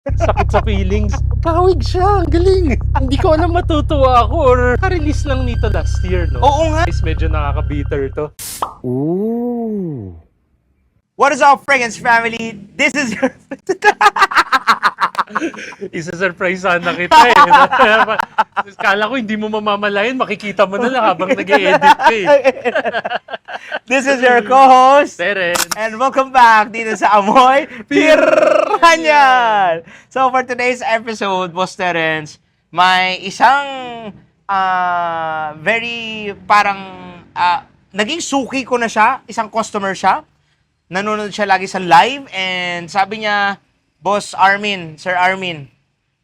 Sakit sa feelings. Kawig siya, ang galing. Hindi ko alam matutuwa ako or ka-release lang nito last year, no? Oo nga. Guys, medyo nakaka-bitter to. Ooh. What is up, Fragrance family? This is your... Isa-surprise sana kita eh. Kala ko hindi mo mamamalayan, makikita mo na lang habang nag-i-edit ka eh. This is your co-host. Terence. And welcome back dito sa Amoy Piranyan! So for today's episode, Boss Terence, may isang very parang naging suki ko na siya, isang customer siya. Nanonood siya lagi sa live and sabi niya, Boss Armin, Sir Armin,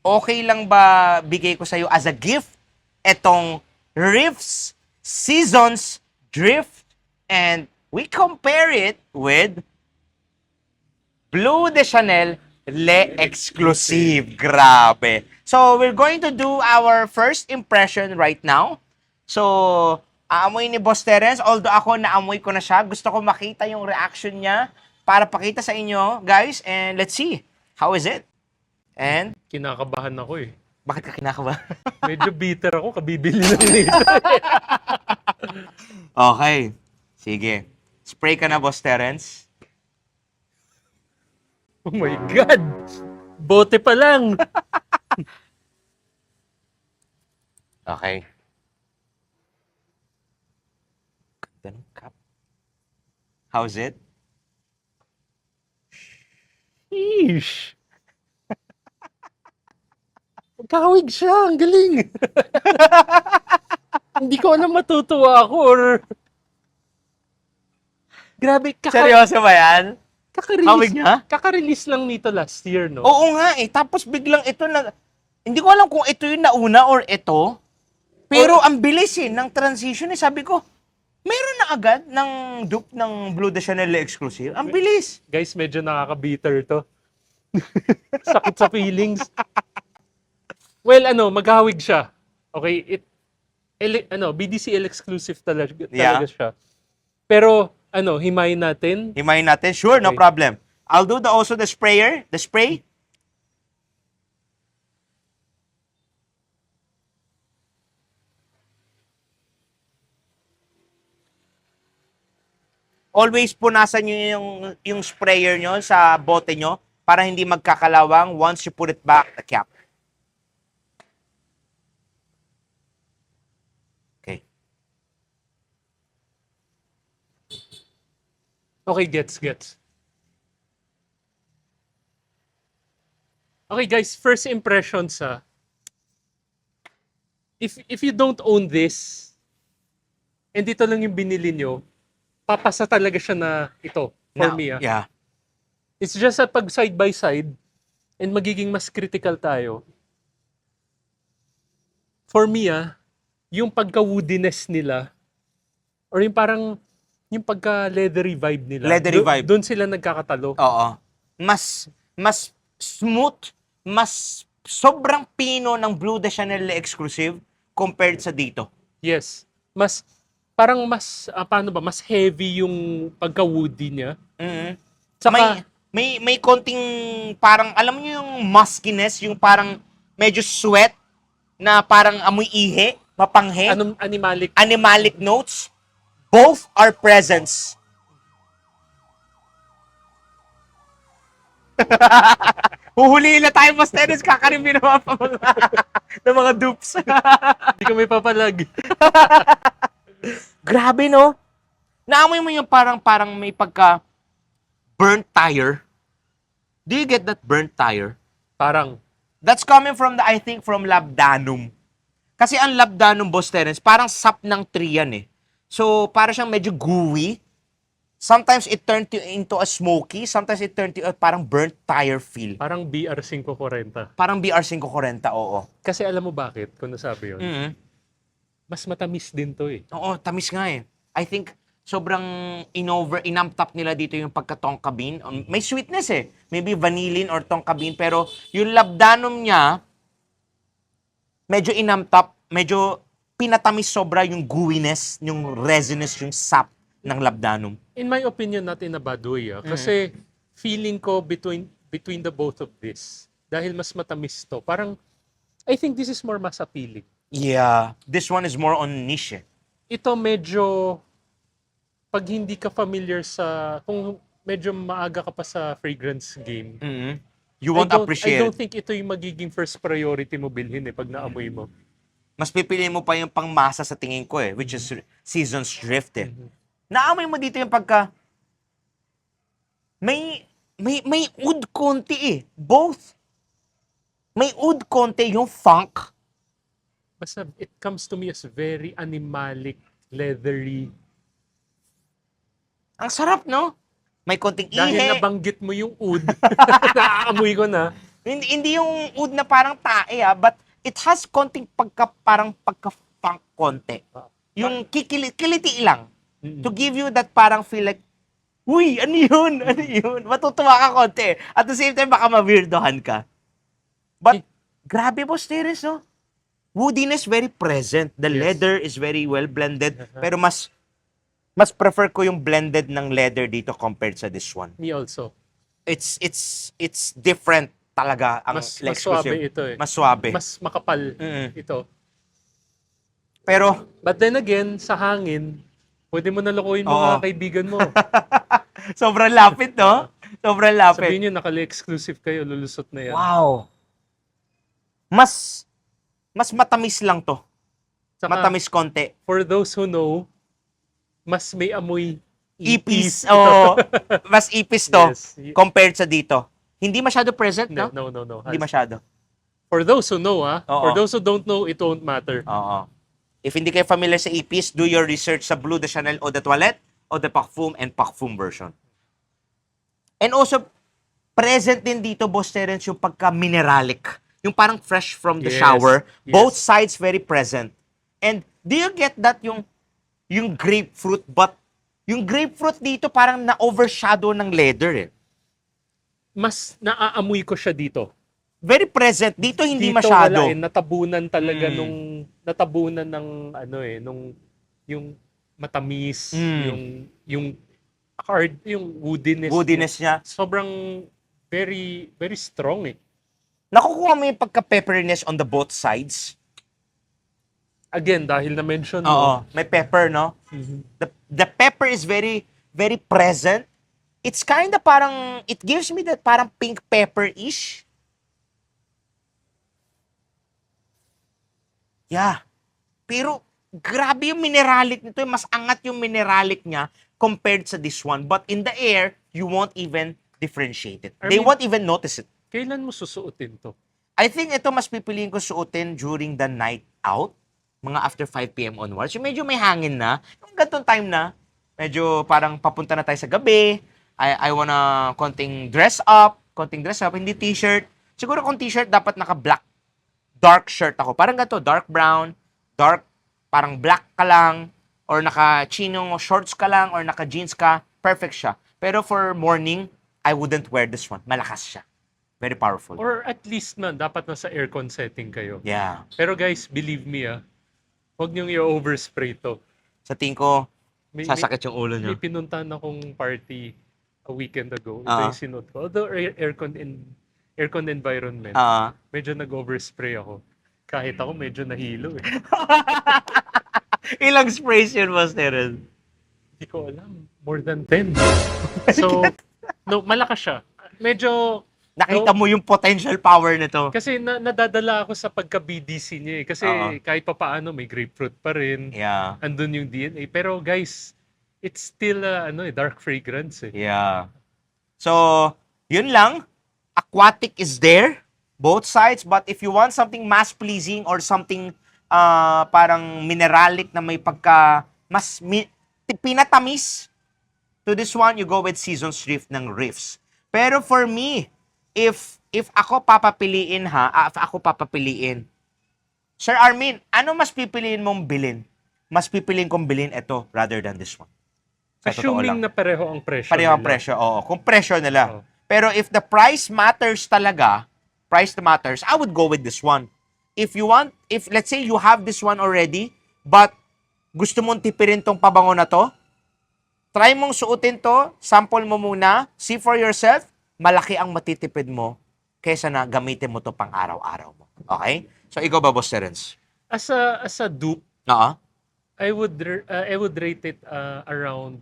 okay lang ba bigay ko sa'yo as a gift etong Riffs Seasons Drift and we compare it with Bleu de Chanel Le Exclusive. Grabe. So, we're going to do our first impression right now. So, aamoy ni Boss Terence. Although ako naamoy ko na siya, gusto ko makita yung reaction niya para pakita sa inyo, guys. And let's see. How is it? And, Kinakabahan ako eh. bakit ka kinakabahan? Medyo bitter ako, kabibili lang nito. Okay. Sige. Spray ka na, Boss Terence. Oh my God! Bote pa lang! Okay. Ganda ng cup. How's it? Sheesh! Kawig siya, ang galing! Hindi ko alam matutuwa ako or... Grabe, Seryoso ba yan? Kawig niya? Kaka-release lang nito last year, no? Oo nga eh. Tapos biglang ito na... Hindi ko alam kung ito yung nauna or ito. Pero ang bilis eh, ng transition eh. Sabi ko, meron na agad ng dupe ng Bleu de Chanel Exclusive. Ang bilis. Guys, medyo nakaka-bitter to. Sakit sa feelings. Well, maghawig siya. Okay, BDCL exclusive talaga Yeah. siya. Pero, himayin natin. Himayin natin. Sure, no Okay. problem. I'll do also the sprayer. The spray. Always punasan nyo yung sprayer nyo sa bote nyo para hindi magkakalawang once you put it back the cap. Okay. Okay, gets. Okay, guys, first impressions if you don't own this, and dito lang yung binili nyo, papasa talaga siya na ito, for me. Yeah. It's just at pag side by side, and magiging mas critical tayo. For me, yung pagka-woodiness nila, or yung parang, yung pagka-leathery vibe nila. Leathery vibe. Doon sila nagkakatalo. Oo. Mas smooth, mas sobrang pino ng Bleu de Chanel Exclusive compared sa dito. Yes. Parang mas, paano ba, mas heavy yung pagka-woody niya. Mhm. Saka, May konting parang, alam niyo yung muskiness, yung parang medyo sweat na parang amoy ihi, mapanghe, animalic. animalic notes. Both are presents. Huhuliin na tayo, Boss Terence, kakarimin naman pa ng mga dupes. Hindi ko may papalag. Grabe, no? Naamoy mo yung parang may pagka burnt tire. Do you get that burnt tire? Parang, That's coming from I think from labdanum. Kasi ang labdanum, Boss Terence, parang sap ng tree yan eh. So, parang siyang medyo gooey. Sometimes it turned into a smoky. Sometimes it turned to a parang burnt tire feel. parang BR540. Parang BR540, oo. Kasi alam mo bakit, kung nasabi yun? Mhm. Mas matamis din to eh. Oo, tamis nga eh. I think sobrang inamp top nila dito yung pagka-tonka bean. May sweetness eh. Maybe vanillin or tonka bean. Pero yung labdanum niya, medyo inamp top, medyo pinatamis sobra yung gooiness, yung resinous, yung sap ng labdanum. In my opinion, not in a bad way. Kasi feeling ko between the both of this, dahil mas matamis to. Parang, I think this is more mas appealing. Yeah. This one is more on niche. Ito medyo, pag hindi ka familiar kung medyo maaga ka pa sa fragrance game, Mm-hmm. You won't I appreciate don't it. think ito yung magiging first priority mo bilhin pag naamoy mo. Mas pipiliin mo pa yung pangmasa sa tingin ko which is Seasons Drift Naamoy mo dito yung pagka may oud konti Both. May oud konti yung funk. Basta it comes to me as very animalic, leathery. Ang sarap, no? May konting Dahil ihe. nabanggit mo yung oud, naaamoy ko na. Hindi yung oud na parang tae but it has konting parang pagka-funk konti. Yung kiliti lang. To give you that parang feel like, uy, ano yun? Ano yun? Matutuwa ka konti. At the same time, baka ma-weirdohan ka. But, grabe boss Terence, no? Woodiness very present. The Yes. leather is very well blended. Pero mas prefer ko yung blended ng leather dito compared sa this one. Me also. It's different talaga ang Mas exclusive. suwabe ito Mas suwabe. Mas makapal ito. Pero, But then again, sa hangin, pwede mo nalukuhin Oo. mga kaibigan mo. sobrang lapit, no? Sobrang lapit. Sabihin nyo, nakali-exclusive kayo, lulusot na yan. Wow. Mas matamis lang to. Saka, Matamis konti. for those who know, mas may amoy Ipis. ito. Oh, mas ipis to Yes. compared sa dito. Hindi masyado present, No, no? no. Hindi masyado. For those who know, Oo. For those who don't know, it won't matter. Oo. If hindi kayo familiar sa ipis, do your research sa Bleu de Chanel Eau de Toilette, Eau de Parfum, and Parfum version. And also, present din dito, Boss Terence, yung pagka-mineralic. Yung parang fresh from the Yes. shower. Yes. Both sides very present. And do you get that yung grapefruit, but yung grapefruit dito parang na-overshadow ng leather Mas naaamoy ko siya dito. Very present. Dito hindi Dito masyado. wala natabunan talaga Mm. natabunan ng yung matamis, yung hard, yung woodiness. Woodiness niya. Sobrang very very strong Nakukuha mo yung pagka-pepperiness on the both sides. Again, dahil na-mention mo. Oo. May pepper, no? Mhm. The pepper is very, very present. It's kind of parang, it gives me that parang pink pepper-ish. Yeah. Pero, grabe yung mineralic nito. Mas angat yung mineralic niya compared sa this one. But in the air, you won't even differentiate it. They won't even notice it. Kailan mo susuotin to? I think ito mas pipiliin ko suotin during the night out. Mga after 5 p.m. onwards. Yung medyo may hangin na. Yung ganitong time na, medyo parang papunta na tayo sa gabi. I wanna konting dress up. Hindi t-shirt. Siguro kung t-shirt, dapat naka-black. Dark shirt ako. Parang ganito, dark brown, dark, parang black ka lang, or naka-chinong shorts ka lang, or naka-jeans ka, perfect siya. Pero for morning, I wouldn't wear this one. Malakas siya. Very powerful. Or at least dapat nasa aircon setting kayo. Yeah. Pero guys, believe me huwag niyong i-overspray to. Sa tingin ko, May, sasakit yung ulo may nyo. pinuntahan akong party a weekend ago. Ito Ah. yung sinuot ko. Although aircon environment, medyo nag-overspray ako. Kahit ako medyo nahilo Ilang sprays yun, Boss Terrell? Hindi ko alam. More than 10. So, no, malakas siya. Medyo, Nakita mo yung potential power nito. kasi nadadala ako sa pagka-BDC niya Kasi kahit pa paano, may grapefruit pa rin. Yeah. Andun yung DNA. Pero guys, it's still dark fragrance Yeah. So, yun lang. Aquatic is there. Both sides. But if you want something mass-pleasing or something parang mineralic na may pagka pinatamis, to this one, you go with Seasons Drift ng Riffs. Pero for me, if ako papapiliin Sir Armin, ano mas pipiliin mong bilhin? Mas pipiliin kong bilhin ito rather than this one. Sa totoo lang. Assuming na pareho ang presyo Pareho ang nila. presyo, oo. Kung presyo nila. Oo. Pero if the price matters talaga, I would go with this one. If let's say you have this one already, but gusto mong tipirin tong pabango na to, try mong suotin to, sample mo muna, see for yourself, malaki ang matitipid mo kesa na gamitin mo to pang araw-araw mo. Okay? So, ikaw ba, Boss Terence? As a dupe, Oo. I would rate it around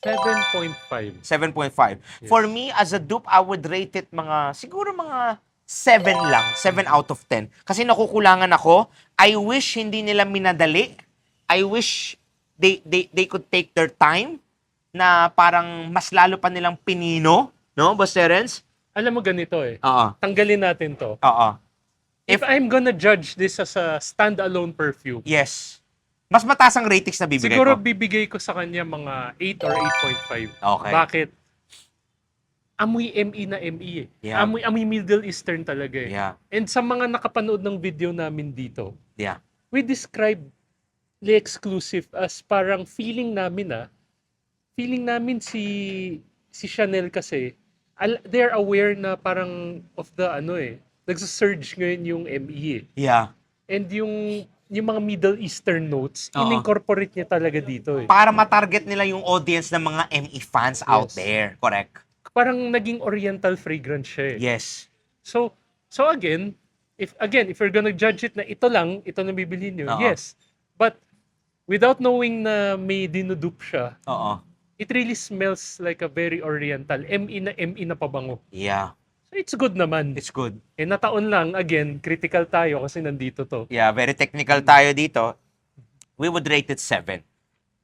7.5. 7.5. For me, as a dupe, I would rate it siguro mga 7 lang. 7 out of 10. Kasi nakukulangan ako. I wish hindi nila minadali. I wish they could take their time na parang mas lalo pa nilang pinino. No, Boss Terence? Alam mo ganito eh. Oo. Tanggalin natin to. Oo. If I'm gonna judge this as a standalone perfume, Yes. Mas mataas ang ratings na bibigay siguro ko. bibigay ko sa kanya mga 8 or 8.5. Okay. Bakit? Amoy ME na ME eh. Yeah. Amoy Middle Eastern talaga eh. Yeah. And sa mga nakapanood ng video namin dito, Yeah. we describe the exclusive as parang feeling namin si Chanel kasi they're aware na parang of the nagsa-surge ngayon yung ME eh. Yeah. And yung mga Middle Eastern notes, Oo. in-incorporate niya talaga dito eh. Para matarget nila yung audience ng mga ME fans out Yes. there. Correct. Parang naging oriental fragrance siya eh. Yes. So again, if you're gonna judge it na ito na bibilhin nyo, Oo. yes. But without knowing na may dinudupe siya, Oo. it really smells like a very oriental, ME na pabango. Yeah. So it's good naman. It's good. Eh nataon lang, again, critical tayo kasi nandito to. Yeah, very technical tayo dito. We would rate it 7.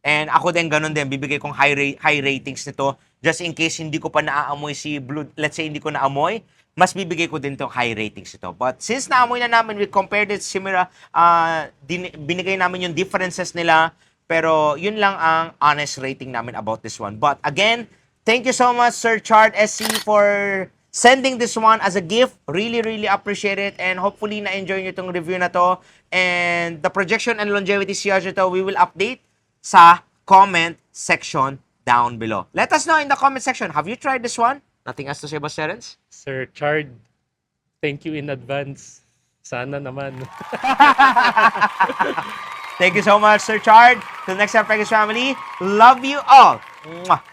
And ako din, ganun din. Bibigay kong high ratings nito. Just in case hindi ko pa naaamoy si Blue, let's say hindi ko naamoy, mas bibigay ko din tong high ratings ito. But since naamoy na namin, we compared it similar, binigay namin yung differences nila. Pero yun lang ang honest rating namin about this one. But again, thank you so much, Sir Chart SC, for sending this one as a gift. Really, really appreciate it. And hopefully, na-enjoy nyo itong review na to. And the projection and longevity siya to, we will update sa comment section down below. Let us know in the comment section. Have you tried this one? Nothing else to say, Boss Terence? Sir Chard, thank you in advance. Sana naman. Thank you so much, Sir Chard. Till next time, Fragrance Family. Love you all. Mwah.